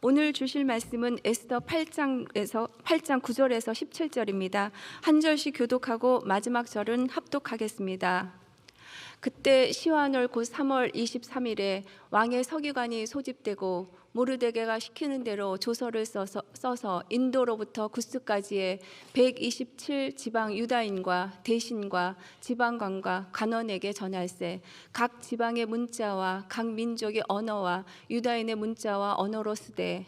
오늘 주실 말씀은 에스더 8장 9절에서 17절입니다. 한 절씩 교독하고 마지막 절은 합독하겠습니다. 그때 시완월 곧 3월 23일에 왕의 서기관이 소집되고 모르드게가 시키는 대로 조서를 써서 인도로부터 구스까지의 127 지방 유다인과 대신과 지방관과 관원에게 전할세. 각 지방의 문자와 각 민족의 언어와 유다인의 문자와 언어로 쓰되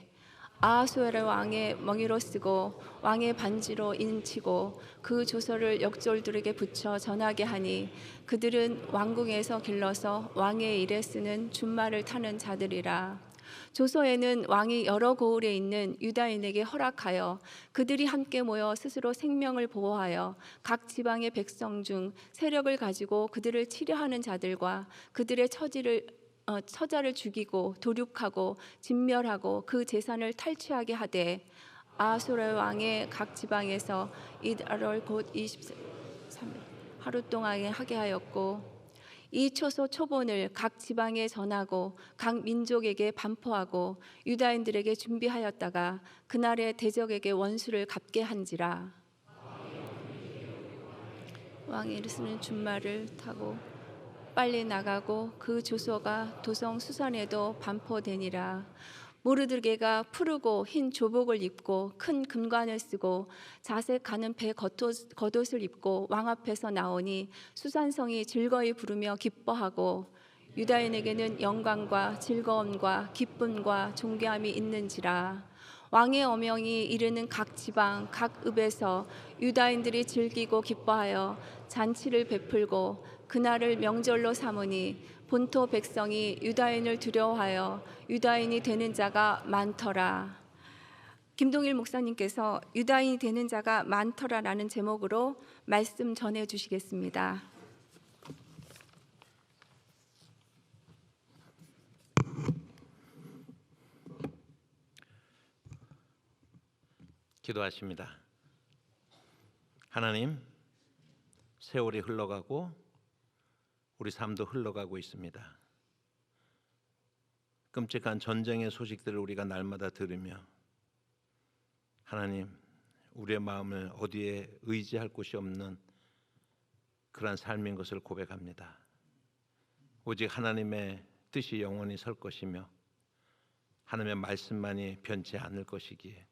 아하수에르 왕의 멍이로 쓰고 왕의 반지로 인치고 그 조서를 역졸들에게 붙여 전하게 하니 그들은 왕궁에서 길러서 왕의 일에 쓰는 준말을 타는 자들이라. 조서에는 왕이 여러 고을에 있는 유다인에게 허락하여 그들이 함께 모여 스스로 생명을 보호하여 각 지방의 백성 중 세력을 가지고 그들을 치려하는 자들과 그들의 처자를 죽이고 도륙하고 진멸하고 그 재산을 탈취하게 하되 아하수에르 왕의 각 지방에서 이달월 곧 23일 하루 동안 하게 하였고 이 초소 초본을 각 지방에 전하고 각 민족에게 반포하고 유다인들에게 준비하였다가 그날에 대적에게 원수를 갚게 한지라. 왕이 쓰는 준말을 타고 빨리 나가고 그 조서가 도성 수산에도 반포되니라. 모르드게가 푸르고 흰 조복을 입고 큰 금관을 쓰고 자색 가는 배 겉옷을 입고 왕 앞에서 나오니 수산성이 즐거이 부르며 기뻐하고 유다인에게는 영광과 즐거움과 기쁨과 존귀함이 있는지라. 왕의 어명이 이르는 각 지방 각 읍에서 유다인들이 즐기고 기뻐하여 잔치를 베풀고 그날을 명절로 삼으니 본토 백성이 유다인을 두려워하여 유다인이 되는 자가 많더라. 김동일 목사님께서 유다인이 되는 자가 많더라라는 제목으로 말씀 전해 주시겠습니다. 기도하십니다. 하나님, 세월이 흘러가고 우리 삶도 흘러가고 있습니다. 끔찍한 전쟁의 소식들을 우리가 날마다 들으며 하나님, 우리의 마음을 어디에 의지할 곳이 없는 그러한 삶인 것을 고백합니다. 오직 하나님의 뜻이 영원히 설 것이며 하나님의 말씀만이 변치 않을 것이기에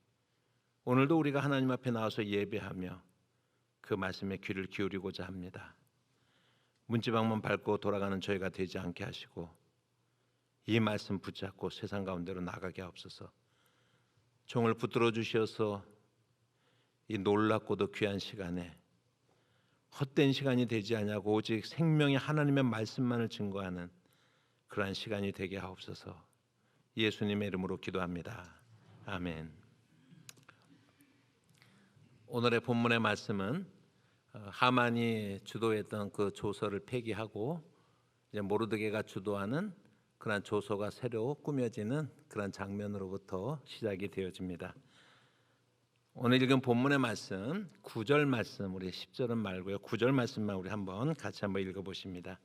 오늘도 우리가 하나님 앞에 나와서 예배하며 그 말씀에 귀를 기울이고자 합니다. 문지방만 밟고 돌아가는 저희가 되지 않게 하시고 이 말씀 붙잡고 세상 가운데로 나가게 하옵소서. 종을 붙들어 주셔서 이 놀랍고도 귀한 시간에 헛된 시간이 되지 않냐고 오직 생명의 하나님의 말씀만을 증거하는 그러한 시간이 되게 하옵소서. 예수님의 이름으로 기도합니다. 아멘. 오늘의 본문의 말씀은 하만이 주도했던 그 조서를 폐기하고 이제 모르드게가 주도하는 그러한 조서가 새로 꾸며지는 그러한 장면으로부터 시작이 되어집니다. 오늘 읽은 본문의 말씀 9절 말씀, 우리 10절은 말고요 9절 말씀만 우리 같이 한번 읽어보십니다.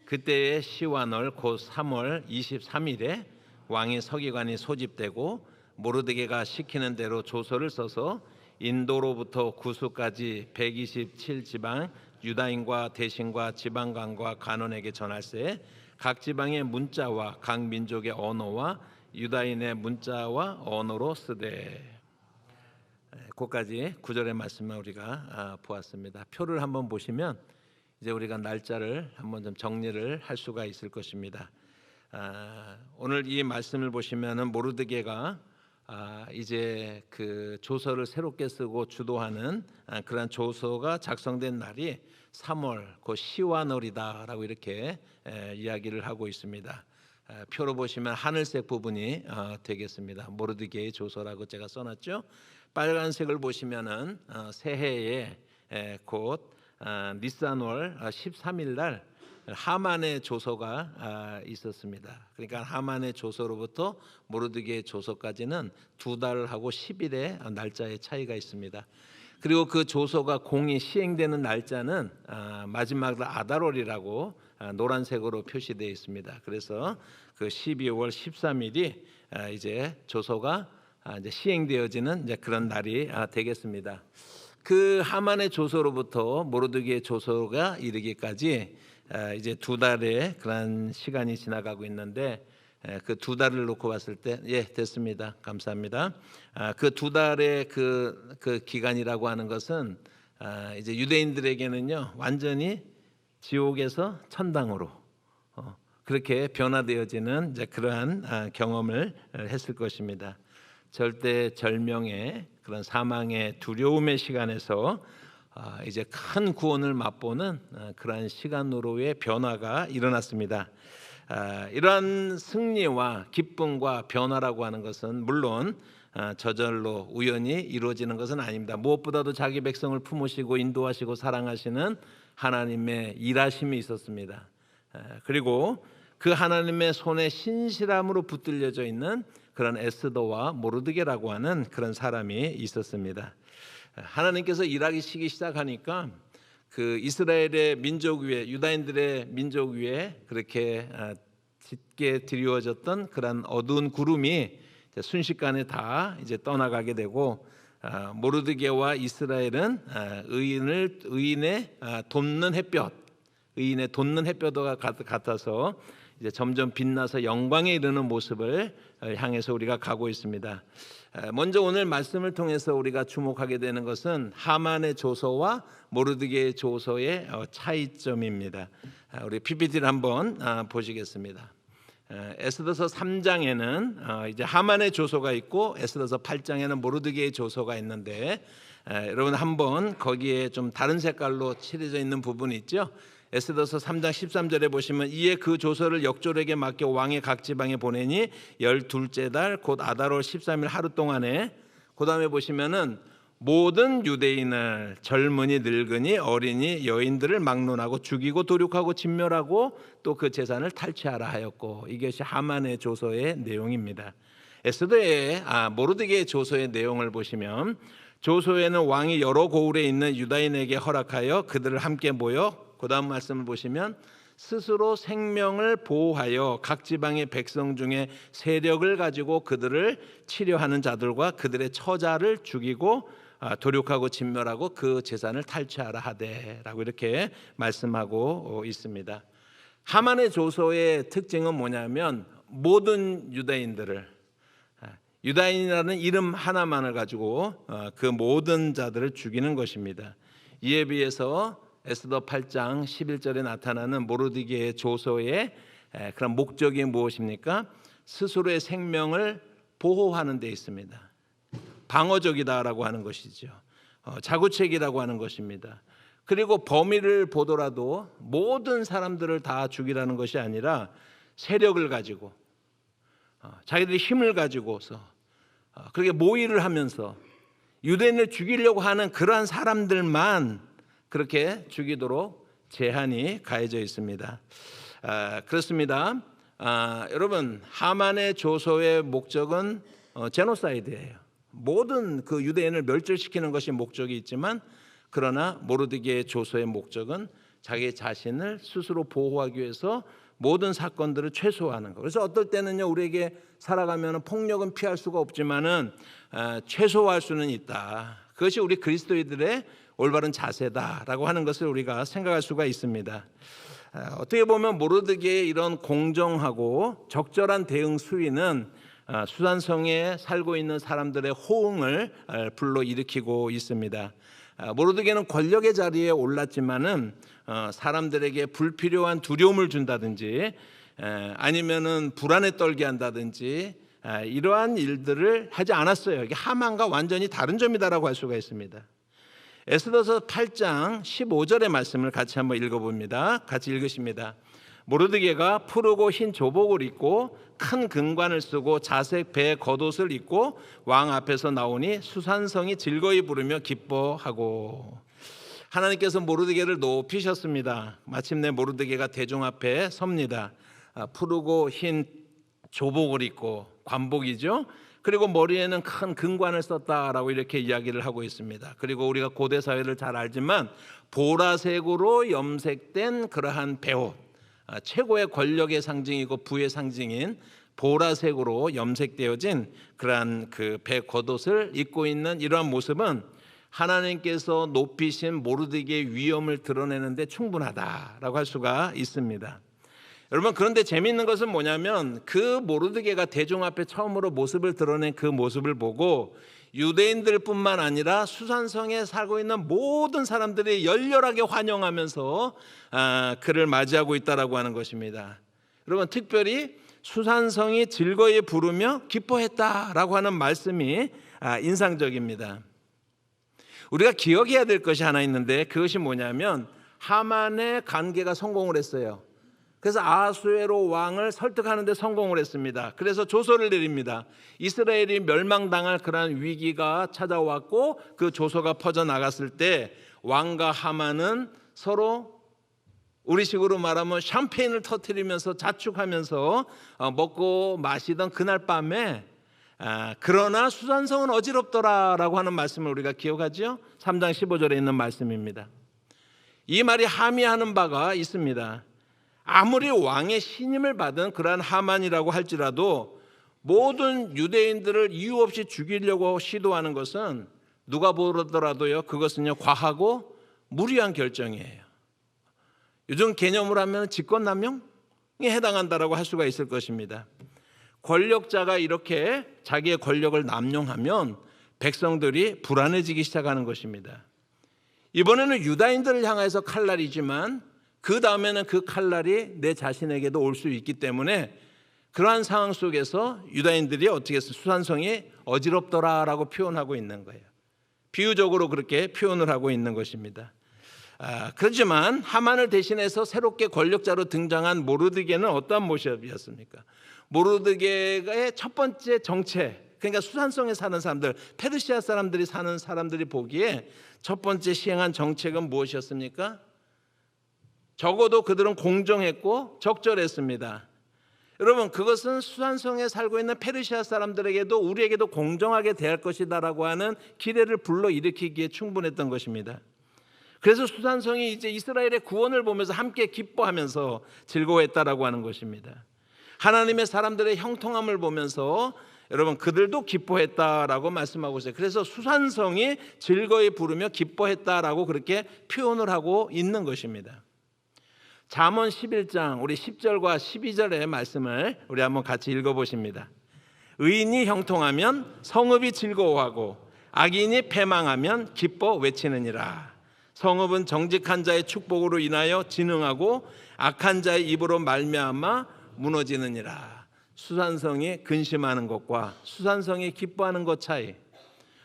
그때의 시완월 곧 3월 23일에 왕의 서기관이 소집되고 모르드게가 시키는 대로 조서를 써서 인도로부터 구스까지 127 지방 유다인과 대신과 지방관과 관원에게 전할세. 각 지방의 문자와 각 민족의 언어와 유다인의 문자와 언어로 쓰되. 그까지 9절의 말씀만 우리가 보았습니다. 표를 한번 보시면 이제 우리가 날짜를 한번 좀 정리를 할 수가 있을 것입니다. 오늘 이 말씀을 보시면은 모르드게가 이제 그 조서를 새롭게 쓰고 주도하는 그런 조서가 작성된 날이 3월 그 시완월이다라고 이렇게 이야기를 하고 있습니다. 표로 보시면 하늘색 부분이 되겠습니다. 모르드게의 조서라고 제가 써놨죠. 빨간색을 보시면은 새해에 곧 니산월 13일 날 하만의 조서가 있었습니다. 그러니까 하만의 조서로부터 모르드게의 조서까지는 2달하고 10일의 날짜의 차이가 있습니다. 그리고 그 조서가 공이 시행되는 날짜는 마지막 아달월이라고 노란색으로 표시되어 있습니다. 그래서 그 12월 13일이 이제 조서가 이제 시행되어지는 이제 그런 날이 되겠습니다. 그 하만의 조서로부터 모르드게의 조서가 이르기까지 이제 2달의 그런 시간이 지나가고 있는데, 그 2달을 놓고 봤을 때, 예, 됐습니다. 감사합니다. 그 2달의 그 기간이라고 하는 것은 이제 유대인들에게는요 완전히 지옥에서 천당으로 그렇게 변화되어지는 이제 그러한 경험을 했을 것입니다. 절대 절명의 그런 사망의 두려움의 시간에서 이제 큰 구원을 맛보는 그러한 시간으로의 변화가 일어났습니다. 이러한 승리와 기쁨과 변화라고 하는 것은 물론 저절로 우연히 이루어지는 것은 아닙니다. 무엇보다도 자기 백성을 품으시고 인도하시고 사랑하시는 하나님의 일하심이 있었습니다. 그리고 그 하나님의 손에 신실함으로 붙들려져 있는 그런 에스더와 모르드게라고 하는 그런 사람이 있었습니다. 하나님께서 일하시기 시작하니까 그 이스라엘의 민족 위에, 유다인들의 민족 위에 그렇게 짙게 드리워졌던 그런 어두운 구름이 순식간에 다 이제 떠나가게 되고, 모르드게와 이스라엘은 의인의 돋는 햇볕, 의인의 돋는 햇볕과 같아서 이제 점점 빛나서 영광에 이르는 모습을 향해서 우리가 가고 있습니다. 먼저 오늘 말씀을 통해서 우리가 주목하게 되는 것은 하만의 조서와 모르드게의 조서의 차이점입니다. 우리 PPT를 한번 보시겠습니다. 에스더서 3장에는 이제 하만의 조서가 있고 에스더서 8장에는 모르드게의 조서가 있는데, 여러분 한번 거기에 좀 다른 색깔로 칠해져 있는 부분이 있죠. 에스더서 3장 13절에 보시면 이에 그 조서를 역졸에게 맡겨 왕의 각 지방에 보내니 12째 달 곧 아달월 13일 하루 동안에, 그 다음에 보시면은 모든 유대인을 젊은이 늙은이 어린이 여인들을 막론하고 죽이고 도륙하고 진멸하고 또 그 재산을 탈취하라 하였고, 이것이 하만의 조서의 내용입니다. 에스더의 모르드게의 조서의 내용을 보시면 조서에는 왕이 여러 고을에 있는 유다인에게 허락하여 그들을 함께 모여, 그 다음 말씀을 보시면 스스로 생명을 보호하여 각 지방의 백성 중에 세력을 가지고 그들을 치려하는 자들과 그들의 처자를 죽이고 도륙하고 진멸하고 그 재산을 탈취하라 하되라고 이렇게 말씀하고 있습니다. 하만의 조서의 특징은 뭐냐면 모든 유다인들을, 유다인이라는 이름 하나만을 가지고 그 모든 자들을 죽이는 것입니다. 이에 비해서 에스더 8장 11절에 나타나는 모르드게의 조서의 그런 목적이 무엇입니까? 스스로의 생명을 보호하는 데 있습니다. 방어적이다라고 하는 것이죠. 자구책이라고 하는 것입니다. 그리고 범위를 보더라도 모든 사람들을 다 죽이라는 것이 아니라 세력을 가지고 자기들이 힘을 가지고서 그렇게 모의를 하면서 유대인을 죽이려고 하는 그러한 사람들만 그렇게 죽이도록 제한이 가해져 있습니다. 그렇습니다. 여러분, 하만의 조서의 목적은 제노사이드예요. 모든 그 유대인을 멸절시키는 것이 목적이 있지만, 그러나 모르드게의 조서의 목적은 자기 자신을 스스로 보호하기 위해서 모든 사건들을 최소화하는 것. 그래서 어떨 때는요, 우리에게 살아가면 폭력은 피할 수가 없지만은 최소화할 수는 있다. 그것이 우리 그리스도인들의 올바른 자세다라고 하는 것을 우리가 생각할 수가 있습니다. 어떻게 보면 모르드게의 이런 공정하고 적절한 대응 수위는 수산성에 살고 있는 사람들의 호응을 불러일으키고 있습니다. 모르드게는 권력의 자리에 올랐지만은 사람들에게 불필요한 두려움을 준다든지 아니면은 불안에 떨게 한다든지 이러한 일들을 하지 않았어요. 이게 하만과 완전히 다른 점이다라고 할 수가 있습니다. 에스더서 8장 15절의 말씀을 같이 한번 읽어봅니다. 같이 읽으십니다. 모르드게가 푸르고 흰 조복을 입고 큰 금관을 쓰고 자색 배 겉옷을 입고 왕 앞에서 나오니 수산성이 즐거이 부르며 기뻐하고. 하나님께서 모르드게를 높이셨습니다. 마침내 모르드게가 대중 앞에 섭니다. 푸르고 흰 조복을 입고 관복이죠. 그리고 머리에는 큰 금관을 썼다라고 이렇게 이야기를 하고 있습니다. 그리고 우리가 고대 사회를 잘 알지만 보라색으로 염색된 그러한 베옷, 최고의 권력의 상징이고 부의 상징인 보라색으로 염색되어진 그러한 그 베겉옷을 입고 있는 이러한 모습은 하나님께서 높이신 모르드게의 위엄을 드러내는데 충분하다라고 할 수가 있습니다. 여러분, 그런데 재미있는 것은 뭐냐면 그 모르드게가 대중 앞에 처음으로 모습을 드러낸 그 모습을 보고 유대인들뿐만 아니라 수산성에 살고 있는 모든 사람들이 열렬하게 환영하면서 그를 맞이하고 있다라고 하는 것입니다. 여러분, 특별히 수산성이 즐거이 부르며 기뻐했다라고 하는 말씀이 인상적입니다. 우리가 기억해야 될 것이 하나 있는데 그것이 뭐냐면 하만의 관계가 성공을 했어요. 그래서 아하수에로 왕을 설득하는 데 성공을 했습니다. 그래서 조서를 내립니다. 이스라엘이 멸망당할 그러한 위기가 찾아왔고 그 조서가 퍼져나갔을 때 왕과 하만은 서로 우리식으로 말하면 샴페인을 터뜨리면서 자축하면서 먹고 마시던 그날 밤에 그러나 수산성은 어지럽더라라고 하는 말씀을 우리가 기억하죠. 3장 15절에 있는 말씀입니다. 이 말이 함의하는 바가 있습니다. 아무리 왕의 신임을 받은 그러한 하만이라고 할지라도 모든 유대인들을 이유 없이 죽이려고 시도하는 것은 누가 보더라도요, 그것은요 과하고 무리한 결정이에요. 요즘 개념으로 하면 직권남용에 해당한다라고 할 수가 있을 것입니다. 권력자가 이렇게 자기의 권력을 남용하면 백성들이 불안해지기 시작하는 것입니다. 이번에는 유다인들을 향해서 칼날이지만 그 다음에는 그 칼날이 내 자신에게도 올 수 있기 때문에 그러한 상황 속에서 유다인들이 어떻게 해서 수산성이 어지럽더라라고 표현하고 있는 거예요. 비유적으로 그렇게 표현을 하고 있는 것입니다. 그렇지만 하만을 대신해서 새롭게 권력자로 등장한 모르드게는 어떠한 모습이었습니까? 모르드게의 첫 번째 정책, 그러니까 수산성에 사는 사람들, 페르시아 사람들이 사는 사람들이 보기에 첫 번째 시행한 정책은 무엇이었습니까? 적어도 그들은 공정했고 적절했습니다. 여러분, 그것은 수산성에 살고 있는 페르시아 사람들에게도 우리에게도 공정하게 대할 것이다라고 하는 기대를 불러일으키기에 충분했던 것입니다. 그래서 수산성이 이제 이스라엘의 구원을 보면서 함께 기뻐하면서 즐거워했다라고 하는 것입니다. 하나님의 사람들의 형통함을 보면서 여러분 그들도 기뻐했다라고 말씀하고 있어요. 그래서 수산성이 즐거이 부르며 기뻐했다라고 그렇게 표현을 하고 있는 것입니다. 잠언 11장 우리 10절과 12절의 말씀을 우리 한번 같이 읽어보십니다. 의인이 형통하면 성읍이 즐거워하고 악인이 패망하면 기뻐 외치느니라. 성읍은 정직한 자의 축복으로 인하여 진흥하고 악한 자의 입으로 말미암아 무너지느니라. 수산성이 근심하는 것과 수산성이 기뻐하는 것 차이,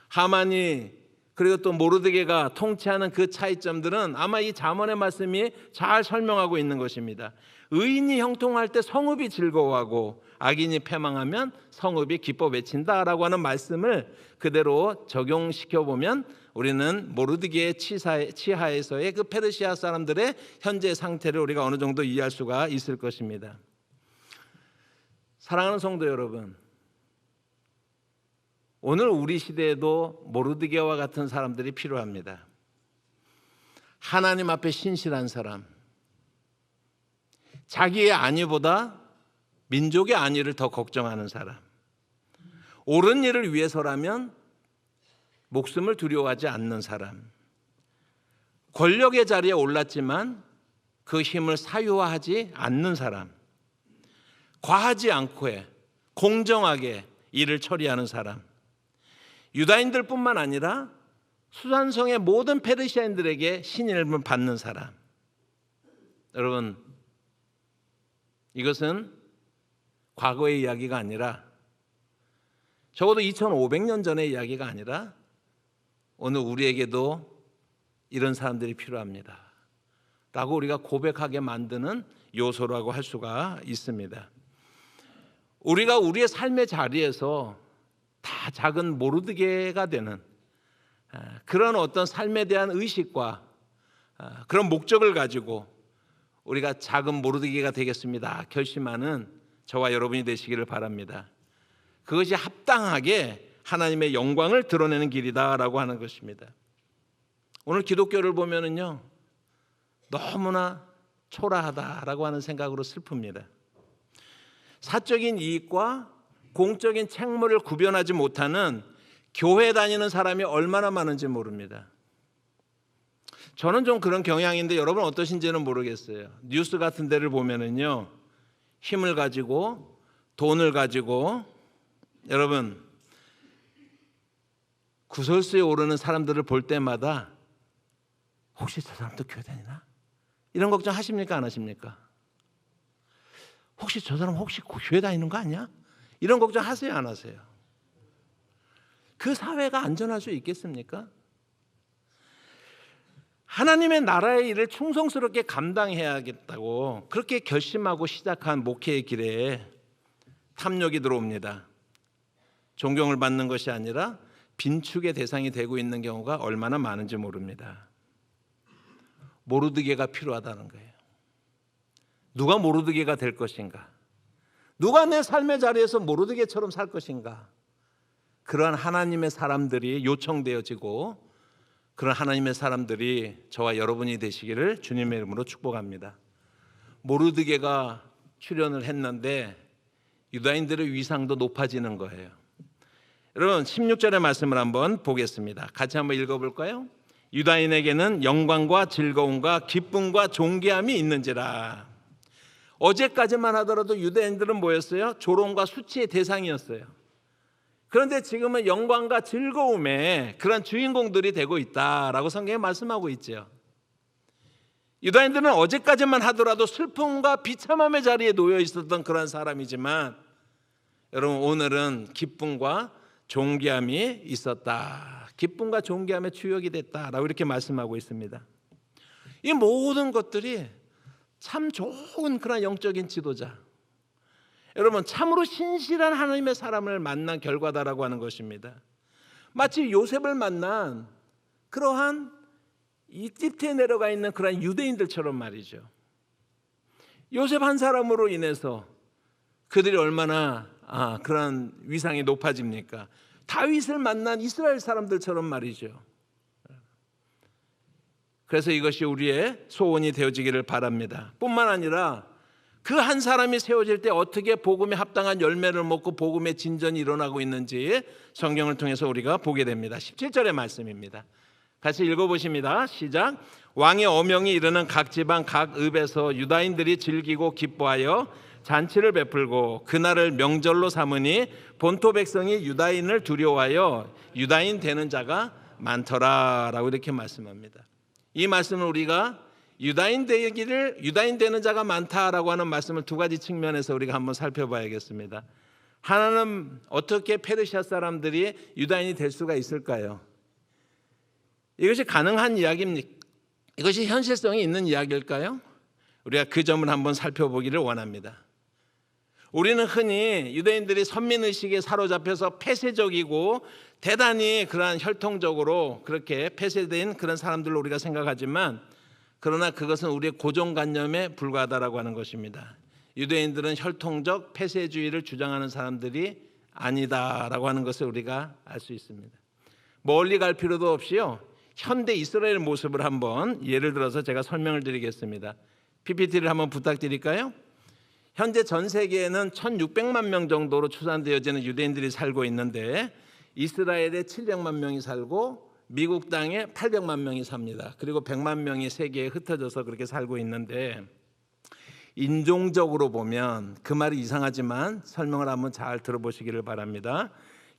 하만이 그리고 또 모르드게가 통치하는 그 차이점들은 아마 이 잠언의 말씀이 잘 설명하고 있는 것입니다. 의인이 형통할 때 성읍이 즐거워하고 악인이 패망하면 성읍이 기뻐 외친다라고 하는 말씀을 그대로 적용시켜 보면 우리는 모르드게의 치하에서의 그 페르시아 사람들의 현재 상태를 우리가 어느 정도 이해할 수가 있을 것입니다. 사랑하는 성도 여러분, 오늘 우리 시대에도 모르드게와 같은 사람들이 필요합니다. 하나님 앞에 신실한 사람, 자기의 안위보다 민족의 안위를 더 걱정하는 사람, 옳은 일을 위해서라면 목숨을 두려워하지 않는 사람, 권력의 자리에 올랐지만 그 힘을 사유화하지 않는 사람, 과하지 않고 공정하게 일을 처리하는 사람, 유다인들뿐만 아니라 수산성의 모든 페르시아인들에게 신임을 받는 사람. 여러분, 이것은 과거의 이야기가 아니라 적어도 2500년 전의 이야기가 아니라 오늘 우리에게도 이런 사람들이 필요합니다 라고 우리가 고백하게 만드는 요소라고 할 수가 있습니다. 우리가 우리의 삶의 자리에서 다 작은 모르드게가 되는 그런 어떤 삶에 대한 의식과 그런 목적을 가지고 우리가 작은 모르드게가 되겠습니다 결심하는 저와 여러분이 되시기를 바랍니다. 그것이 합당하게 하나님의 영광을 드러내는 길이다라고 하는 것입니다. 오늘 기독교를 보면은요, 너무나 초라하다라고 하는 생각으로 슬픕니다. 사적인 이익과 공적인 책무를 구별하지 못하는 교회 다니는 사람이 얼마나 많은지 모릅니다. 저는 좀 그런 경향인데 여러분 어떠신지는 모르겠어요. 뉴스 같은 데를 보면은요, 힘을 가지고 돈을 가지고 여러분 구설수에 오르는 사람들을 볼 때마다 혹시 저 사람도 교회 다니나? 이런 걱정 하십니까? 안 하십니까? 혹시 저 사람 혹시 교회 다니는 거 아니야? 이런 걱정 하세요? 안 하세요? 그 사회가 안전할 수 있겠습니까? 하나님의 나라의 일을 충성스럽게 감당해야겠다고 그렇게 결심하고 시작한 목회의 길에 탐욕이 들어옵니다. 존경을 받는 것이 아니라 빈축의 대상이 되고 있는 경우가 얼마나 많은지 모릅니다. 모르드게가 필요하다는 거예요. 누가 모르드게가 될 것인가? 누가 내 삶의 자리에서 모르드게처럼 살 것인가? 그러한 하나님의 사람들이 요청되어지고 그런 하나님의 사람들이 저와 여러분이 되시기를 주님의 이름으로 축복합니다. 모르드게가 출연을 했는데 유다인들의 위상도 높아지는 거예요. 여러분 16절의 말씀을 한번 보겠습니다. 같이 한번 읽어볼까요? 유다인에게는 영광과 즐거움과 기쁨과 존귀함이 있는지라. 어제까지만 하더라도 유다인들은 뭐였어요? 조롱과 수치의 대상이었어요. 그런데 지금은 영광과 즐거움의 그런 주인공들이 되고 있다라고 성경에 말씀하고 있죠. 유다인들은 어제까지만 하더라도 슬픔과 비참함의 자리에 놓여 있었던 그런 사람이지만 여러분 오늘은 기쁨과 존귀함이 있었다. 기쁨과 존귀함의 주역이 됐다라고 이렇게 말씀하고 있습니다. 이 모든 것들이 참 좋은 그런 영적인 지도자, 여러분 참으로 신실한 하나님의 사람을 만난 결과다라고 하는 것입니다. 마치 요셉을 만난 그러한 이집트에 내려가 있는 그런 유대인들처럼 말이죠. 요셉 한 사람으로 인해서 그들이 얼마나 그런 위상이 높아집니까? 다윗을 만난 이스라엘 사람들처럼 말이죠. 그래서 이것이 우리의 소원이 되어지기를 바랍니다. 뿐만 아니라 그 한 사람이 세워질 때 어떻게 복음에 합당한 열매를 먹고 복음의 진전이 일어나고 있는지 성경을 통해서 우리가 보게 됩니다. 17절의 말씀입니다. 같이 읽어보십니다. 시작. 왕의 어명이 이르는 각 지방 각 읍에서 유다인들이 즐기고 기뻐하여 잔치를 베풀고 그날을 명절로 삼으니 본토 백성이 유다인을 두려워하여 유다인 되는 자가 많더라라고 이렇게 말씀합니다. 이 말씀을 우리가 유다인 되는 자가 많다라고 하는 말씀을 두 가지 측면에서 우리가 한번 살펴봐야겠습니다. 하나는 어떻게 페르시아 사람들이 유다인이 될 수가 있을까요? 이것이 가능한 이야기입니까? 이것이 현실성이 있는 이야기일까요? 우리가 그 점을 한번 살펴보기를 원합니다. 우리는 흔히 유대인들이 선민의식에 사로잡혀서 폐쇄적이고 대단히 그러한 혈통적으로 그렇게 폐쇄된 그런 사람들로 우리가 생각하지만 그러나 그것은 우리의 고정관념에 불과하다라고 하는 것입니다. 유대인들은 혈통적 폐쇄주의를 주장하는 사람들이 아니다라고 하는 것을 우리가 알 수 있습니다. 멀리 갈 필요도 없이요. 현대 이스라엘 모습을 한번 예를 들어서 제가 설명을 드리겠습니다. PPT를 한번 부탁드릴까요? 현재 전 세계에는 1600만 명 정도로 추산되어지는 유대인들이 살고 있는데 이스라엘에 700만 명이 살고 미국 땅에 800만 명이 삽니다. 그리고 100만 명이 세계에 흩어져서 그렇게 살고 있는데 인종적으로 보면 그 말이 이상하지만 설명을 한번 잘 들어보시기를 바랍니다.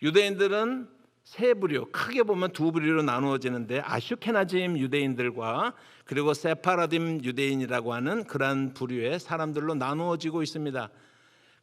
유대인들은 세 부류, 크게 보면 두 부류로 나누어지는데 아슈케나즘 유대인들과 그리고 세파라딤 유대인이라고 하는 그러한 부류의 사람들로 나누어지고 있습니다.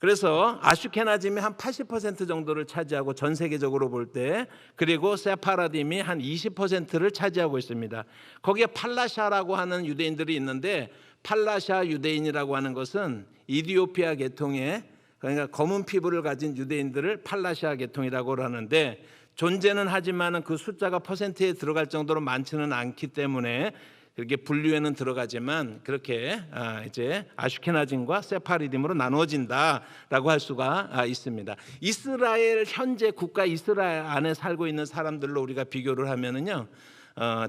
그래서 아슈케나즘이 한 80% 정도를 차지하고 전 세계적으로 볼 때, 그리고 세파라딤이 한 20%를 차지하고 있습니다. 거기에 팔라샤라고 하는 유대인들이 있는데 팔라샤 유대인이라고 하는 것은 이디오피아 계통의, 그러니까 검은 피부를 가진 유대인들을 팔라샤 계통이라고 하는데 존재는 하지만 그 숫자가 퍼센트에 들어갈 정도로 많지는 않기 때문에 이렇게 분류에는 들어가지만 그렇게 이제 아슈케나즘과 세파리즘으로 나누어진다라고 할 수가 있습니다. 이스라엘 현재 국가 이스라엘 안에 살고 있는 사람들로 우리가 비교를 하면은요,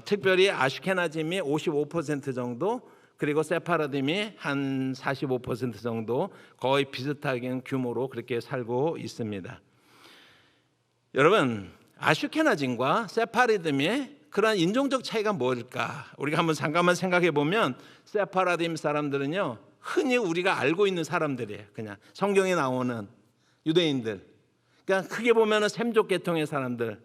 특별히 아슈케나즘이 55% 정도, 그리고 세파라즘이 한 45% 정도 거의 비슷하게 규모로 그렇게 살고 있습니다. 여러분, 아슈케나즘과 세파라즘의 그러한 인종적 차이가 뭘까? 우리가 한번 잠깐만 생각해 보면 세파라즘 사람들은요, 흔히 우리가 알고 있는 사람들이에요. 그냥 성경에 나오는 유대인들. 그러니까 크게 보면은 셈족 계통의 사람들.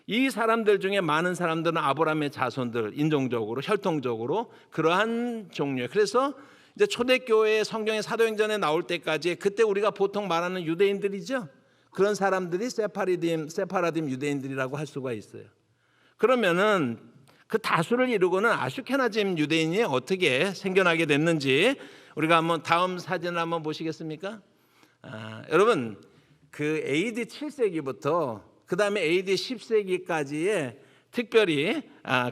이 사람들 중에 많은 사람들은 아브라함의 자손들, 인종적으로 혈통적으로 그러한 종류예요. 그래서 이제 초대교회 성경의 사도행전에 나올 때까지 그때 우리가 보통 말하는 유대인들이죠. 그런 사람들이 세파라즘 유대인들이라고 할 수가 있어요. 그러면은 그 다수를 이루고는 아슈케나즘 유대인이 어떻게 생겨나게 됐는지 우리가 한번 다음 사진을 한번 보시겠습니까? 여러분, 그 AD 7세기부터 그 다음에 AD 10세기까지의 특별히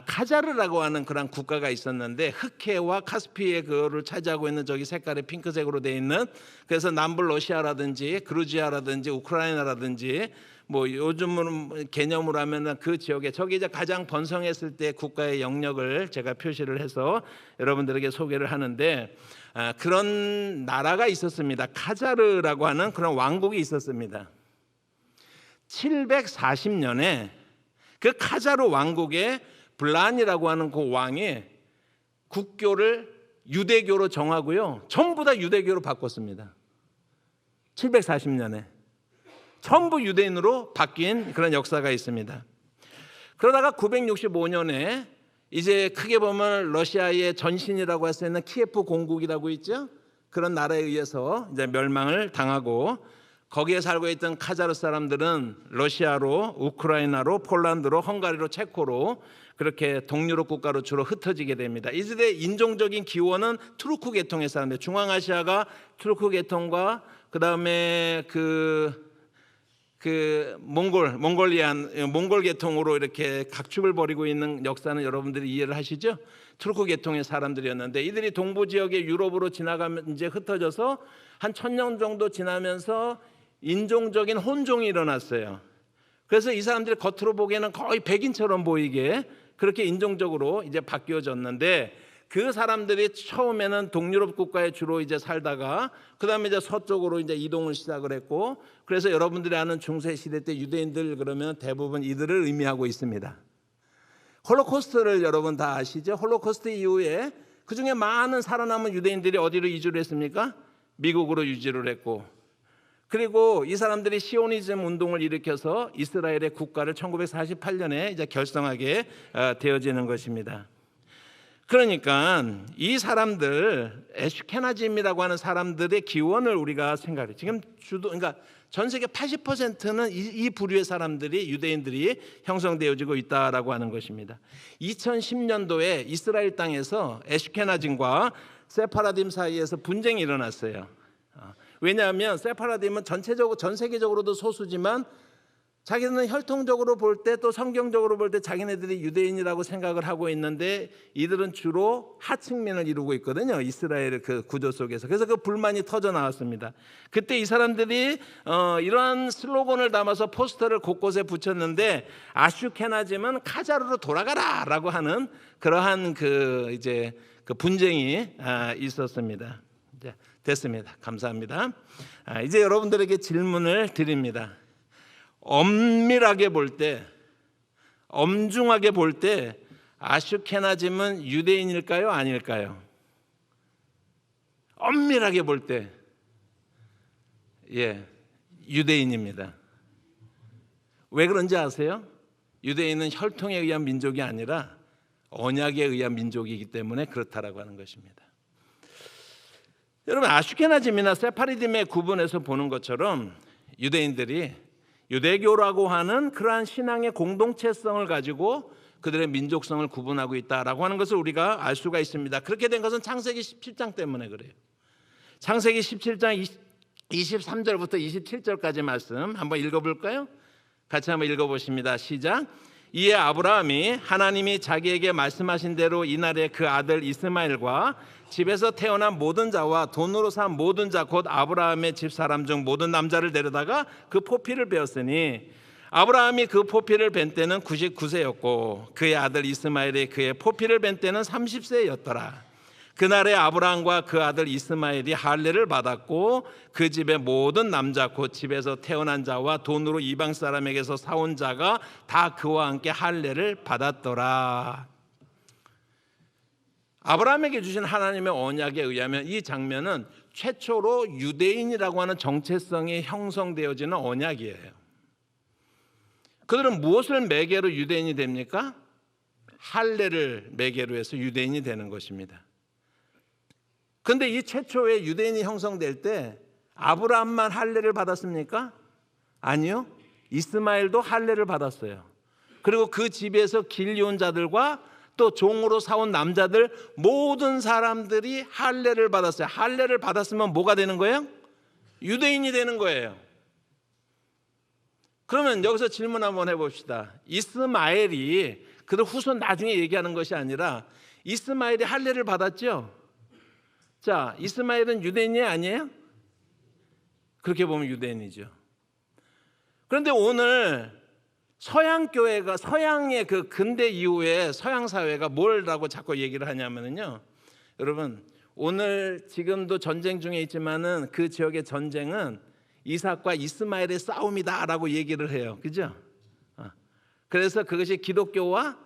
카자르라고 하는 그런 국가가 있었는데, 흑해와 카스피해 그거를 차지하고 있는 저기 색깔이 핑크색으로 되어 있는, 그래서 남부 러시아라든지 그루지아라든지 우크라이나라든지 뭐 요즘으로 개념으로 하면은 그 지역에 저기 이제 가장 번성했을 때 국가의 영역을 제가 표시를 해서 여러분들에게 소개를 하는데, 그런 나라가 있었습니다. 카자르라고 하는 그런 왕국이 있었습니다. 740년에 그 카자르 왕국의 블란이라고 하는 그 왕이 국교를 유대교로 정하고요, 전부 다 유대교로 바꿨습니다. 740년에 전부 유대인으로 바뀐 그런 역사가 있습니다. 그러다가 965년에 이제 크게 보면 러시아의 전신이라고 할 수 있는 키예프 공국이라고 있죠. 그런 나라에 의해서 이제 멸망을 당하고, 거기에 살고 있던 카자르 사람들은 러시아로, 우크라이나로, 폴란드로, 헝가리로, 체코로 그렇게 동유럽 국가로 주로 흩어지게 됩니다. 이들의 인종적인 기원은 투르크 계통의 사람들, 중앙아시아가 투르크 계통과 그 다음에 몽골 계통으로 이렇게 각축을 벌이고 있는 역사는 여러분들이 이해를 하시죠? 투르크 계통의 사람들이었는데, 이들이 동부 지역의 유럽으로 지나가면 이제 흩어져서 한 1000년 정도 지나면서 인종적인 혼종이 일어났어요. 그래서 이 사람들이 겉으로 보기에는 거의 백인처럼 보이게 그렇게 인종적으로 이제 바뀌어졌는데, 그 사람들이 처음에는 동유럽 국가에 주로 이제 살다가 그다음에 이제 서쪽으로 이제 이동을 시작을 했고, 그래서 여러분들이 아는 중세 시대 때 유대인들 그러면 대부분 이들을 의미하고 있습니다. 홀로코스트를 여러분 다 아시죠? 홀로코스트 이후에 그 중에 많은 살아남은 유대인들이 어디로 이주를 했습니까? 미국으로 이주를 했고, 그리고 이 사람들이 시오니즘 운동을 일으켜서 이스라엘의 국가를 1948년에 이제 결성하게 되어지는 것입니다. 그러니까 이 사람들, 아슈케나즘이라고 하는 사람들의 기원을 우리가 생각해. 지금 그러니까 전 세계 80%는 이 부류의 사람들이, 유대인들이 형성되어지고 있다라고 하는 것입니다. 2010년도에 이스라엘 땅에서 아슈케나즘과 세파라즘 사이에서 분쟁이 일어났어요. 왜냐하면 세파라즘은 전체적으로 전 세계적으로도 소수지만 자기들은 혈통적으로 볼 때, 또 성경적으로 볼 때 자기네들이 유대인이라고 생각을 하고 있는데, 이들은 주로 하층민을 이루고 있거든요, 이스라엘의 그 구조 속에서. 그래서 그 불만이 터져 나왔습니다. 그때 이 사람들이 이러한 슬로건을 담아서 포스터를 곳곳에 붙였는데, 아슈케나즘은 카자르로 돌아가라라고 하는 그러한 그 분쟁이 있었습니다. 이제 됐습니다. 감사합니다. 이제 여러분들에게 질문을 드립니다. 엄밀하게 볼 때, 엄중하게 볼 때 아슈케나즘은 유대인일까요? 아닐까요? 엄밀하게 볼 때, 유대인입니다. 왜 그런지 아세요? 유대인은 혈통에 의한 민족이 아니라 언약에 의한 민족이기 때문에 그렇다라고 하는 것입니다. 여러분, 아슈케나즘이나 세파리즘의 구분에서 보는 것처럼 유대인들이 유대교라고 하는 그러한 신앙의 공동체성을 가지고 그들의 민족성을 구분하고 있다라고 하는 것을 우리가 알 수가 있습니다. 그렇게 된 것은 창세기 17장 때문에 그래요. 창세기 17장 23절부터 27절까지 말씀 한번 읽어볼까요? 같이 한번 읽어보십니다. 시작. 이에 아브라함이 하나님이 자기에게 말씀하신 대로 이날에 그 아들 이스마엘과 집에서 태어난 모든 자와 돈으로 산 모든 자 곧 아브라함의 집사람 중 모든 남자를 데려다가 그 포피를 베었으니 아브라함이 그 포피를 벤 때는 99세였고 그의 아들 이스마엘이 그의 포피를 벤 때는 30세였더라. 그날에 아브라함과 그 아들 이스마엘이 할례를 받았고 그 집의 모든 남자 곧 집에서 태어난 자와 돈으로 이방 사람에게서 사온 자가 다 그와 함께 할례를 받았더라. 아브라함에게 주신 하나님의 언약에 의하면 이 장면은 최초로 유대인이라고 하는 정체성이 형성되어지는 언약이에요. 그들은 무엇을 매개로 유대인이 됩니까? 할례를 매개로 해서 유대인이 되는 것입니다. 그런데 이 최초의 유대인이 형성될 때 아브라함만 할례를 받았습니까? 아니요. 이스마엘도 할례를 받았어요. 그리고 그 집에서 길이온 자들과 또 종으로 사온 남자들 모든 사람들이 할례를 받았어요. 할례를 받았으면 뭐가 되는 거예요? 유대인이 되는 거예요. 그러면 여기서 질문 한번 해봅시다. 이스마엘이 그들 후손 나중에 얘기하는 것이 아니라 이스마엘이 할례를 받았죠? 자, 이스마엘은 유대인이 아니에요? 그렇게 보면 유대인이죠. 그런데 오늘 서양교회가 서양의 그 근대 이후에 서양 사회가 뭐라고 자꾸 얘기를 하냐면요. 여러분, 오늘 지금도 전쟁 중에 있지만은 그 지역의 전쟁은 이삭과 이스마엘의 싸움이다라고 얘기를 해요. 그죠? 그래서 그것이 기독교와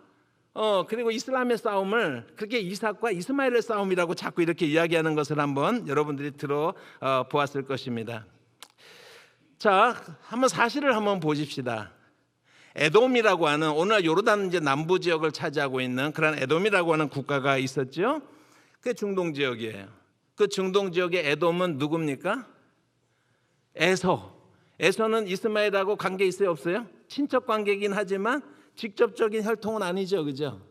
그리고 이슬람의 싸움을 그렇게 이삭과 이스마엘의 싸움이라고 자꾸 이렇게 이야기하는 것을 한번 여러분들이 들어 보았을 것입니다. 자, 한번 사실을 한번 보십시다. 에돔이라고 하는 오늘 요르단 이제 남부 지역을 차지하고 있는 그런 에돔이라고 하는 국가가 있었죠. 그게 중동 지역이에요. 그 중동 지역의 에돔은 누굽니까? 에서는 이스마엘하고 관계 있어요, 없어요? 친척 관계이긴 하지만 직접적인 혈통은 아니죠, 그죠?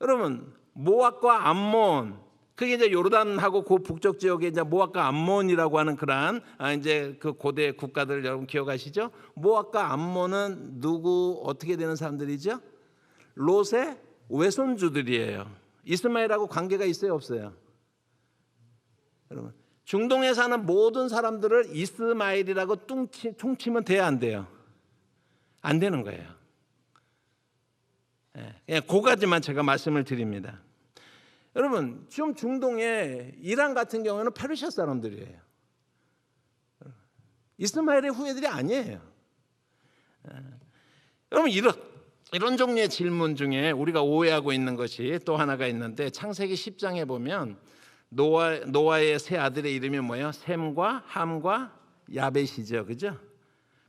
여러분, 모압과 암몬, 그게 이제 요르단하고 그 북쪽 지역에 이제 모압과 암몬이라고 하는 그러한 이제 그 고대 국가들 여러분 기억하시죠? 모압과 암몬은 누구 어떻게 되는 사람들이죠? 롯의 외손주들이에요. 이스마엘하고 관계가 있어요, 없어요? 여러분, 중동에 사는 모든 사람들을 이스마엘이라고 퉁치면 돼야 안 돼요? 안 되는 거예요. 그냥 그거까지만 제가 말씀을 드립니다. 여러분, 지금 중동에 이란 같은 경우는 페르시아 사람들이에요. 이스마엘의 후예들이 아니에요. 여러분, 이런 종류의 질문 중에 우리가 오해하고 있는 것이 또 하나가 있는데 창세기 10장에 보면 노아의 세 아들의 이름이 뭐예요? 셈과 함과 야벳이죠, 그죠?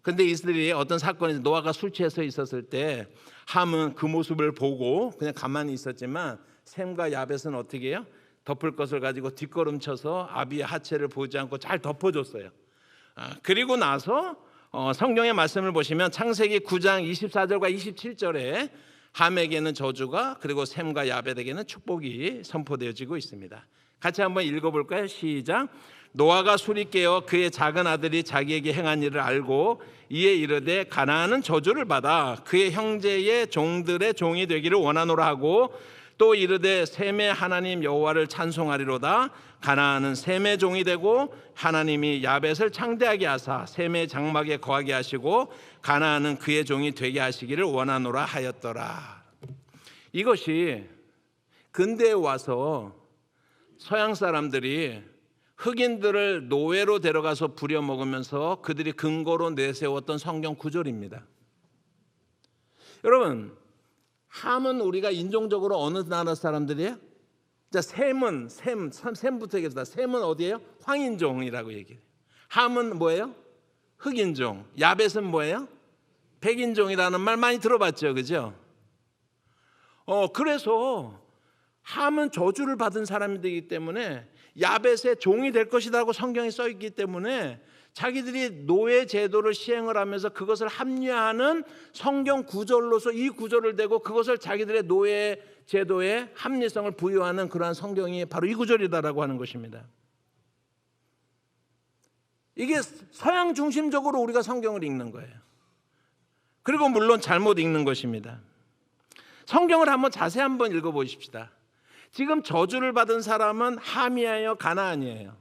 근데 이들이 어떤 사건에서 노아가 술 취해서 있었을 때 함은 그 모습을 보고 그냥 가만히 있었지만 셈과 야벳은 어떻게 해요? 덮을 것을 가지고 뒷걸음쳐서 아비의 하체를 보지 않고 잘 덮어줬어요. 그리고 나서 성경의 말씀을 보시면 창세기 9장 24절과 27절에 함에게는 저주가 그리고 셈과 야벳에게는 축복이 선포되어지고 있습니다. 같이 한번 읽어볼까요? 시작. 노아가 술이 깨어 그의 작은 아들이 자기에게 행한 일을 알고 이에 이르되 가나안은 저주를 받아 그의 형제의 종들의 종이 되기를 원하노라 하고 또 이르되 셈의 하나님 여호와를 찬송하리로다. 가나안은 셈의 종이 되고 하나님이 야벳을 창대하게 하사 셈의 장막에 거하게 하시고 가나안은 그의 종이 되게 하시기를 원하노라 하였더라. 이것이 근대에 와서 서양 사람들이 흑인들을 노예로 데려가서 부려먹으면서 그들이 근거로 내세웠던 성경 구절입니다. 여러분, 함은 우리가 인종적으로 어느 나라 사람들이에요? 자, 셈부터 얘기합니다. 셈은 어디예요? 황인종이라고 얘기해요. 함은 뭐예요? 흑인종. 야벳은 뭐예요? 백인종이라는 말 많이 들어봤죠, 그죠? 그래서 함은 저주를 받은 사람이 되기 때문에 야벳의 종이 될 것이라고 성경에 써 있기 때문에 자기들이 노예 제도를 시행을 하면서 그것을 합리화하는 성경 구절로서 이 구절을 대고 그것을 자기들의 노예 제도의 합리성을 부여하는 그러한 성경이 바로 이 구절이다라고 하는 것입니다. 이게 서양 중심적으로 우리가 성경을 읽는 거예요. 그리고 물론 잘못 읽는 것입니다. 성경을 한번 읽어보십시다. 지금 저주를 받은 사람은 함이에요, 가나안이에요?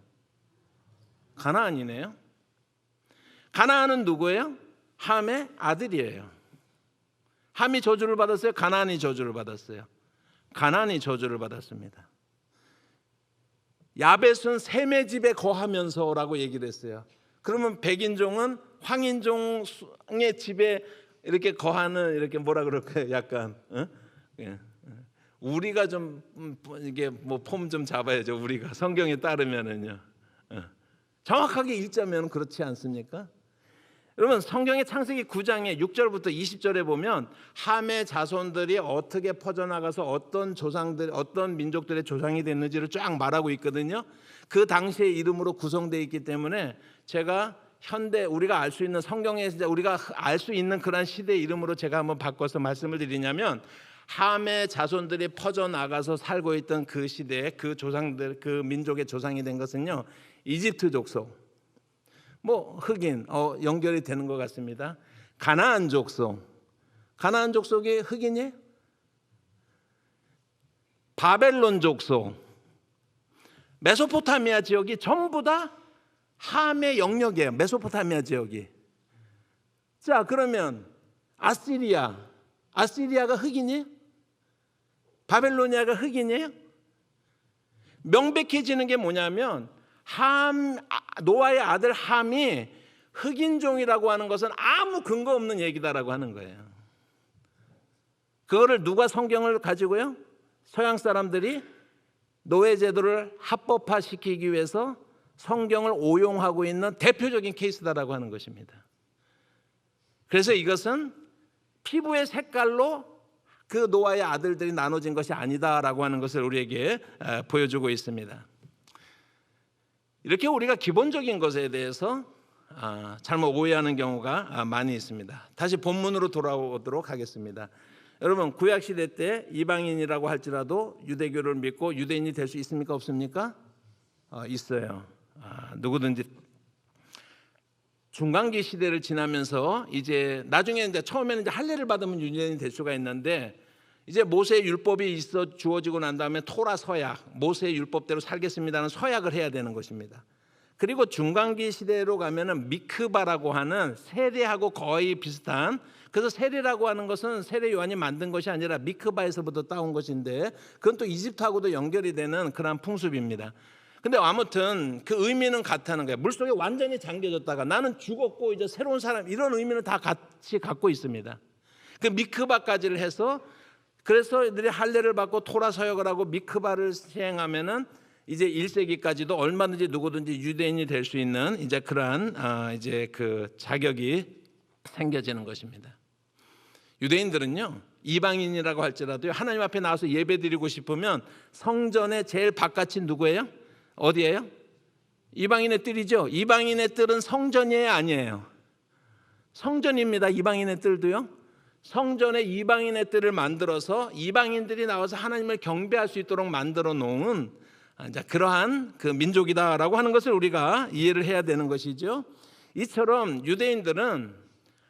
가나안이네요. 가나안은 누구예요? 함의 아들이에요. 함이 저주를 받았어요? 가나안이 저주를 받았어요? 가나안이 저주를 받았습니다. 야벳은 셈의 집에 거하면서라고 얘기를 했어요. 그러면 백인종은 황인종의 집에 이렇게 거하는, 이렇게 뭐라 그럴까요? 약간 우리가 좀 이게 뭐 폼 좀 잡아야죠. 우리가 성경에 따르면은요. 정확하게 읽자면 그렇지 않습니까? 여러분, 성경의 창세기 9장에 6절부터 20절에 보면 함의 자손들이 어떻게 퍼져나가서 어떤 조상들, 어떤 민족들의 조상이 됐는지를 쫙 말하고 있거든요. 그 당시의 이름으로 구성되어 있기 때문에 제가 현대 우리가 알 수 있는 성경에서 우리가 알 수 있는 그런 시대의 이름으로 제가 한번 바꿔서 말씀을 드리냐면, 함의 자손들이 퍼져나가서 살고 있던 그 시대에 그 조상들, 그 민족의 조상이 된 것은요, 이집트 족속, 뭐 흑인 연결이 되는 것 같습니다. 가나안 족속, 가나안 족속이 흑인이에요? 바벨론 족속, 메소포타미아 지역이 전부 다 함의 영역이에요. 메소포타미아 지역이. 자, 그러면 아시리아가 흑인이에요? 바벨로니아가 흑인이에요? 명백해지는 게 뭐냐면 노아의 아들 함이 흑인종이라고 하는 것은 아무 근거 없는 얘기다라고 하는 거예요. 그거를 누가 성경을 가지고요? 서양 사람들이 노예 제도를 합법화시키기 위해서 성경을 오용하고 있는 대표적인 케이스다라고 하는 것입니다. 그래서 이것은 피부의 색깔로 그 노아의 아들들이 나눠진 것이 아니다라고 하는 것을 우리에게 보여주고 있습니다. 이렇게 우리가 기본적인 것에 대해서 잘못 오해하는 경우가 많이 있습니다. 다시 본문으로 돌아오도록 하겠습니다. 여러분, 구약시대 때 이방인이라고 할지라도 유대교를 믿고 유대인이 될 수 있습니까? 없습니까? 있어요. 누구든지. 중간기 시대를 지나면서 이제 나중에 이제 처음에는 이제 할례를 받으면 유대인이 될 수가 있는데, 이제 모세의 율법이 있어 주어지고 난 다음에 토라 서약, 모세의 율법대로 살겠습니다는 서약을 해야 되는 것입니다. 그리고 중간기 시대로 가면은 미크바라고 하는 세례하고 거의 비슷한, 그래서 세례라고 하는 것은 세례 요한이 만든 것이 아니라 미크바에서부터 따온 것인데, 그건 또 이집트하고도 연결이 되는 그런 풍습입니다. 근데 아무튼 그 의미는 같다는 거예요. 물속에 완전히 잠겨졌다가 나는 죽었고 이제 새로운 사람, 이런 의미는 다 같이 갖고 있습니다. 그 미크바까지를 해서, 그래서 이들이 할례를 받고 토라 서약을 하고 미크바를 시행하면은 이제 1세기까지도 얼마든지 누구든지 유대인이 될 수 있는 이제 그러한 이제 그 자격이 생겨지는 것입니다. 유대인들은요, 이방인이라고 할지라도 하나님 앞에 나와서 예배드리고 싶으면 성전의 제일 바깥이 누구예요? 어디예요? 이방인의 뜰이죠. 이방인의 뜰은 성전이에요, 아니에요? 성전입니다. 이방인의 뜰도요. 성전에 이방인의 뜰을 만들어서 이방인들이 나와서 하나님을 경배할 수 있도록 만들어 놓은 그러한 그 민족이다라고 하는 것을 우리가 이해를 해야 되는 것이죠. 이처럼 유대인들은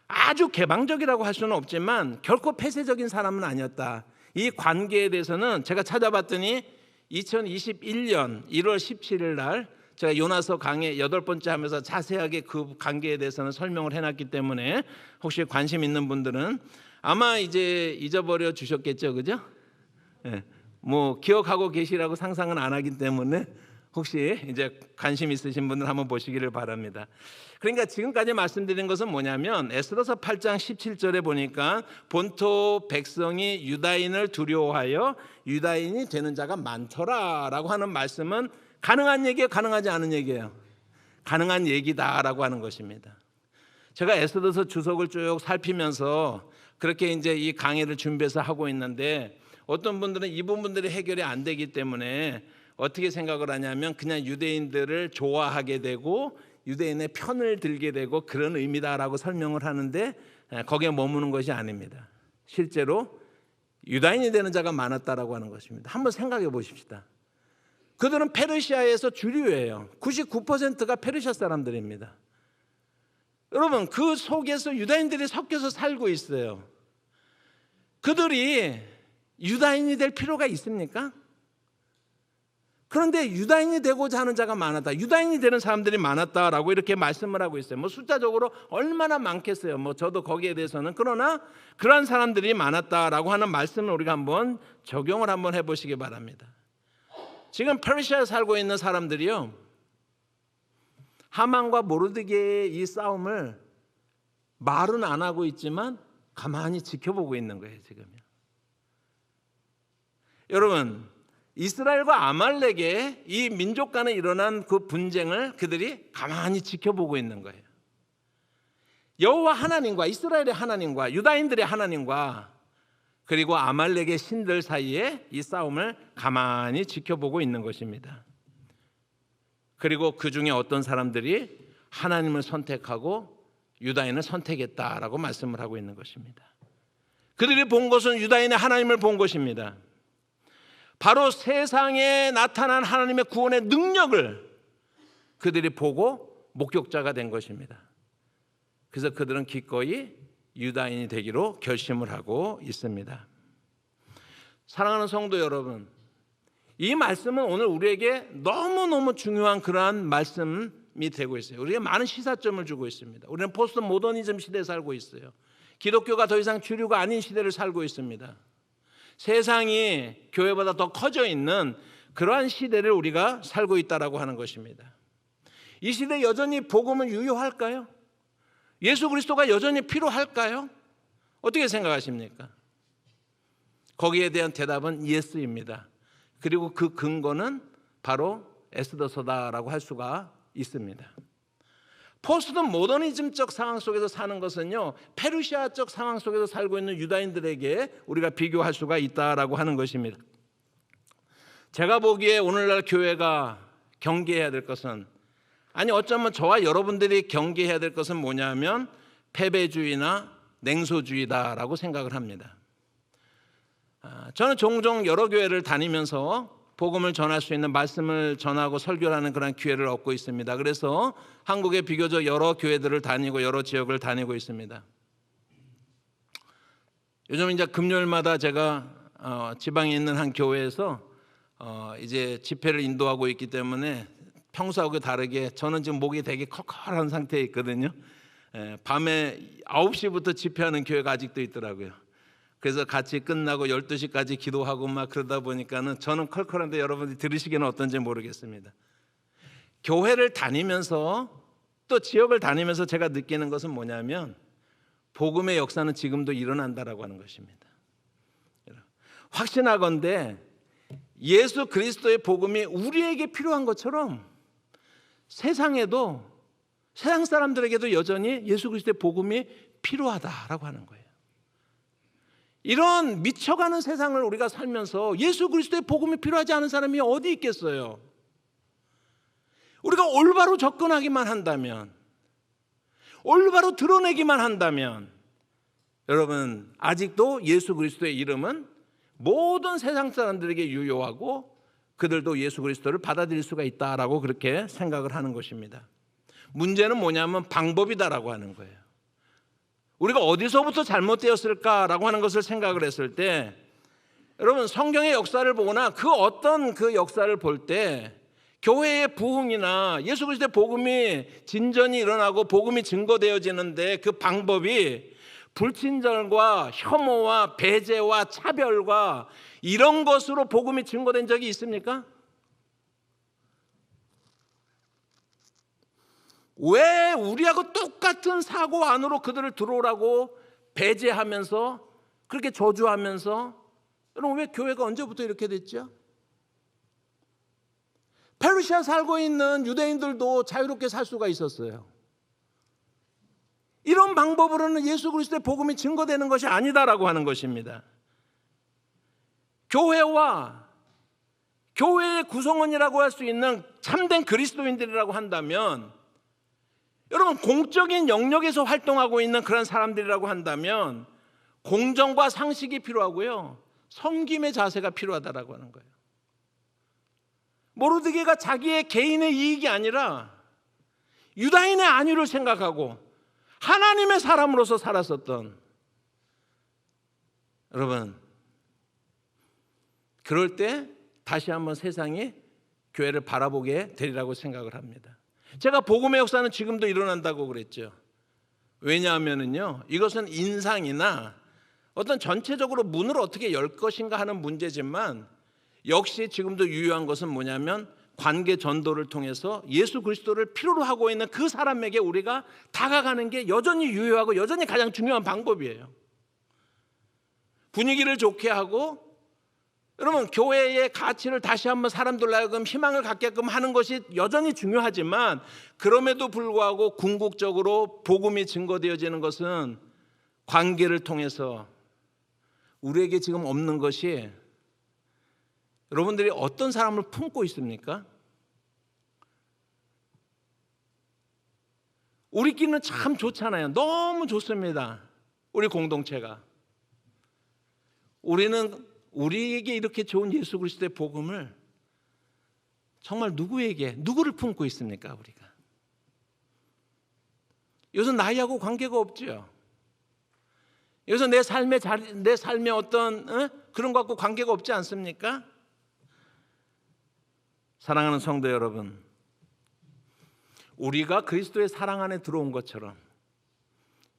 아주 개방적이라고 할 수는 없지만 결코 폐쇄적인 사람은 아니었다. 이 관계에 대해서는 제가 찾아봤더니 2021년 1월 17일 날 제가 요나서 강의 8번째 하면서 자세하게 그 관계에 대해서는 설명을 해놨기 때문에 혹시 관심 있는 분들은 아마 이제 잊어버려 주셨겠죠, 그죠? 네. 뭐 기억하고 계시라고 상상은 안 하기 때문에 혹시 이제 관심 있으신 분들 한번 보시기를 바랍니다. 그러니까 지금까지 말씀드린 것은 뭐냐면 에스더서 8장 17절에 보니까 본토 백성이 유다인을 두려워하여 유다인이 되는 자가 많더라라고 하는 말씀은 가능한 얘기예요, 가능하지 않은 얘기예요? 가능한 얘기다라고 하는 것입니다. 제가 에스더서 주석을 쭉 살피면서 그렇게 이제 이 강의를 준비해서 하고 있는데, 어떤 분들은 이 부분들이 해결이 안 되기 때문에 어떻게 생각을 하냐면 그냥 유대인들을 좋아하게 되고 유대인의 편을 들게 되고 그런 의미다라고 설명을 하는데, 거기에 머무는 것이 아닙니다. 실제로 유다인이 되는 자가 많았다라고 하는 것입니다. 한번 생각해 보십시다. 그들은 페르시아에서 주류예요. 99%가 페르시아 사람들입니다. 여러분, 그 속에서 유다인들이 섞여서 살고 있어요. 그들이 유다인이 될 필요가 있습니까? 그런데 유다인이 되고자 하는 자가 많았다, 유다인이 되는 사람들이 많았다라고 이렇게 말씀을 하고 있어요. 뭐 숫자적으로 얼마나 많겠어요. 뭐 저도 거기에 대해서는, 그러나 그러한 사람들이 많았다라고 하는 말씀을 우리가 한번 적용을 한번 해보시기 바랍니다. 지금 페르시아에 살고 있는 사람들이요, 하만과 모르드게의 이 싸움을 말은 안 하고 있지만 가만히 지켜보고 있는 거예요. 지금요. 여러분, 이스라엘과 아말렉의 이 민족 간에 일어난 그 분쟁을 그들이 가만히 지켜보고 있는 거예요. 여호와 하나님과, 이스라엘의 하나님과 유다인들의 하나님과 그리고 아말렉의 신들 사이에 이 싸움을 가만히 지켜보고 있는 것입니다. 그리고 그 중에 어떤 사람들이 하나님을 선택하고 유다인을 선택했다라고 말씀을 하고 있는 것입니다. 그들이 본 것은 유다인의 하나님을 본 것입니다. 바로 세상에 나타난 하나님의 구원의 능력을 그들이 보고 목격자가 된 것입니다. 그래서 그들은 기꺼이 유다인이 되기로 결심을 하고 있습니다. 사랑하는 성도 여러분, 이 말씀은 오늘 우리에게 너무너무 중요한 그러한 말씀이 되고 있어요. 우리에게 많은 시사점을 주고 있습니다. 우리는 포스트 모더니즘 시대에 살고 있어요. 기독교가 더 이상 주류가 아닌 시대를 살고 있습니다. 세상이 교회보다 더 커져 있는 그러한 시대를 우리가 살고 있다라고 하는 것입니다. 이 시대에 여전히 복음은 유효할까요? 예수 그리스도가 여전히 필요할까요? 어떻게 생각하십니까? 거기에 대한 대답은 예스입니다. 그리고 그 근거는 바로 에스더서다라고 할 수가 있습니다. 포스트 모더니즘적 상황 속에서 사는 것은요, 페르시아적 상황 속에서 살고 있는 유다인들에게 우리가 비교할 수가 있다라고 하는 것입니다. 제가 보기에 오늘날 교회가 경계해야 될 것은, 아니 어쩌면 저와 여러분들이 경계해야 될 것은 뭐냐면 패배주의나 냉소주의다라고 생각을 합니다. 저는 종종 여러 교회를 다니면서 복음을 전할 수 있는 말씀을 전하고 설교를 하는 그런 기회를 얻고 있습니다. 그래서 한국의 비교적 여러 교회들을 다니고 여러 지역을 다니고 있습니다. 요즘 이제 금요일마다 제가 지방에 있는 한 교회에서 이제 집회를 인도하고 있기 때문에 평소하고 다르게 저는 지금 목이 되게 컬컬한 상태에 있거든요. 밤에 9시부터 집회하는 교회가 아직도 있더라고요. 그래서 같이 끝나고 12시까지 기도하고 막 그러다 보니까는 저는 컬컬한데 여러분들이 들으시기는 어떤지 모르겠습니다. 교회를 다니면서 또 지역을 다니면서 제가 느끼는 것은 뭐냐면 복음의 역사는 지금도 일어난다라고 하는 것입니다. 확신하건대 예수 그리스도의 복음이 우리에게 필요한 것처럼 세상에도, 세상 사람들에게도 여전히 예수 그리스도의 복음이 필요하다라고 하는 거예요. 이런 미쳐가는 세상을 우리가 살면서 예수 그리스도의 복음이 필요하지 않은 사람이 어디 있겠어요? 우리가 올바로 접근하기만 한다면, 올바로 드러내기만 한다면, 여러분 아직도 예수 그리스도의 이름은 모든 세상 사람들에게 유효하고 그들도 예수 그리스도를 받아들일 수가 있다라고 그렇게 생각을 하는 것입니다. 문제는 뭐냐면 방법이다라고 하는 거예요. 우리가 어디서부터 잘못되었을까라고 하는 것을 생각을 했을 때, 여러분 성경의 역사를 보거나 그 어떤 그 역사를 볼 때 교회의 부흥이나 예수 그리스도의 복음이 진전이 일어나고 복음이 증거되어지는데 그 방법이 불친절과 혐오와 배제와 차별과 이런 것으로 복음이 증거된 적이 있습니까? 왜 우리하고 똑같은 사고 안으로 그들을 들어오라고 배제하면서 그렇게 저주하면서, 여러분 왜 교회가 언제부터 이렇게 됐죠? 페르시아 살고 있는 유대인들도 자유롭게 살 수가 있었어요. 이런 방법으로는 예수 그리스도의 복음이 증거되는 것이 아니다라고 하는 것입니다. 교회와 교회의 구성원이라고 할 수 있는 참된 그리스도인들이라고 한다면, 여러분 공적인 영역에서 활동하고 있는 그런 사람들이라고 한다면 공정과 상식이 필요하고요, 섬김의 자세가 필요하다라고 하는 거예요. 모르드게가 자기의 개인의 이익이 아니라 유다인의 안위를 생각하고 하나님의 사람으로서 살았었던 여러분, 그럴 때 다시 한번 세상이 교회를 바라보게 되리라고 생각을 합니다. 제가 복음의 역사는 지금도 일어난다고 그랬죠. 왜냐하면은요, 이것은 인상이나 어떤 전체적으로 문을 어떻게 열 것인가 하는 문제지만, 역시 지금도 유효한 것은 뭐냐면 관계 전도를 통해서 예수 그리스도를 필요로 하고 있는 그 사람에게 우리가 다가가는 게 여전히 유효하고 여전히 가장 중요한 방법이에요. 분위기를 좋게 하고, 여러분, 교회의 가치를 다시 한번 사람들로 하여금 희망을 갖게끔 하는 것이 여전히 중요하지만, 그럼에도 불구하고 궁극적으로 복음이 증거되어지는 것은 관계를 통해서 우리에게 지금 없는 것이, 여러분들이 어떤 사람을 품고 있습니까? 우리끼리는 참 좋잖아요. 너무 좋습니다. 우리 공동체가. 우리는 우리에게 이렇게 좋은 예수 그리스도의 복음을 정말 누구를 품고 있습니까? 우리가 이것은 나이하고 관계가 없죠. 이것은 내 삶의 어떤 그런 것 갖고 관계가 없지 않습니까? 사랑하는 성도 여러분, 우리가 그리스도의 사랑 안에 들어온 것처럼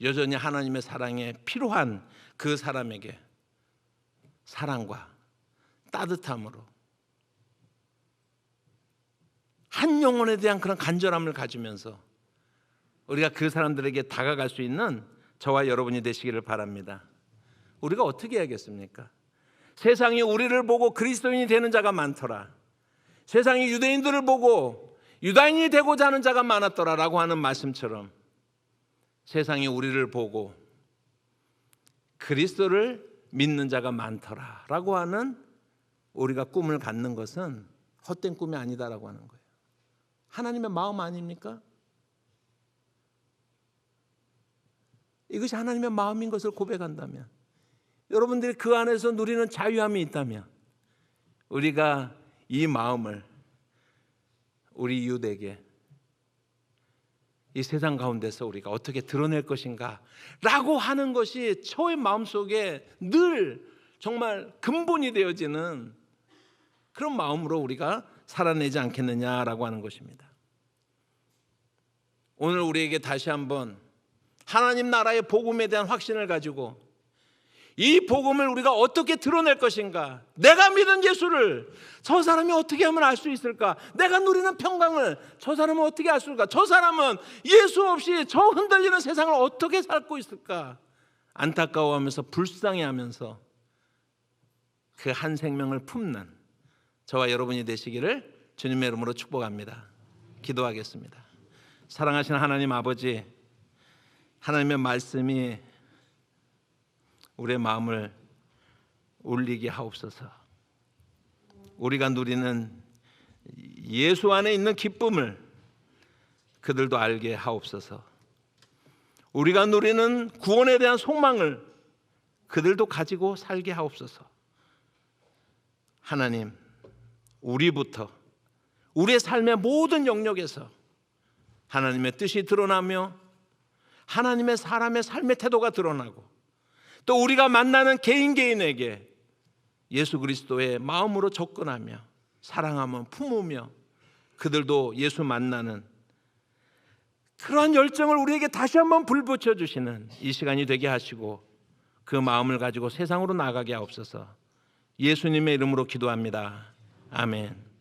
여전히 하나님의 사랑에 필요한 그 사람에게 사랑과 따뜻함으로, 한 영혼에 대한 그런 간절함을 가지면서 우리가 그 사람들에게 다가갈 수 있는 저와 여러분이 되시기를 바랍니다. 우리가 어떻게 해야겠습니까? 세상이 우리를 보고 그리스도인이 되는 자가 많더라, 세상이 유대인들을 보고 유다인이 되고자 하는 자가 많았더라 라고 하는 말씀처럼, 세상이 우리를 보고 그리스도를 믿는 자가 많더라 라고 하는 우리가 꿈을 갖는 것은 헛된 꿈이 아니다라고 하는 거예요. 하나님의 마음 아닙니까? 이것이 하나님의 마음인 것을 고백한다면, 여러분들이 그 안에서 누리는 자유함이 있다면, 우리가 이 마음을 우리 이웃에게 이 세상 가운데서 우리가 어떻게 드러낼 것인가 라고 하는 것이 저의 마음속에 늘 정말 근본이 되어지는 그런 마음으로 우리가 살아내지 않겠느냐라고 하는 것입니다. 오늘 우리에게 다시 한번 하나님 나라의 복음에 대한 확신을 가지고 이 복음을 우리가 어떻게 드러낼 것인가, 내가 믿은 예수를 저 사람이 어떻게 하면 알 수 있을까, 내가 누리는 평강을 저 사람은 어떻게 알 수 있을까, 저 사람은 예수 없이 저 흔들리는 세상을 어떻게 살고 있을까, 안타까워하면서 불쌍해하면서 그 한 생명을 품는 저와 여러분이 되시기를 주님의 이름으로 축복합니다. 기도하겠습니다. 사랑하시는 하나님 아버지, 하나님의 말씀이 우리의 마음을 울리게 하옵소서. 우리가 누리는 예수 안에 있는 기쁨을 그들도 알게 하옵소서. 우리가 누리는 구원에 대한 소망을 그들도 가지고 살게 하옵소서. 하나님, 우리부터 우리의 삶의 모든 영역에서 하나님의 뜻이 드러나며 하나님의 사람의 삶의 태도가 드러나고, 또 우리가 만나는 개인에게 예수 그리스도의 마음으로 접근하며 사랑하며 품으며 그들도 예수 만나는 그러한 열정을 우리에게 다시 한번 불붙여 주시는 이 시간이 되게 하시고, 그 마음을 가지고 세상으로 나가게 하옵소서. 예수님의 이름으로 기도합니다. 아멘.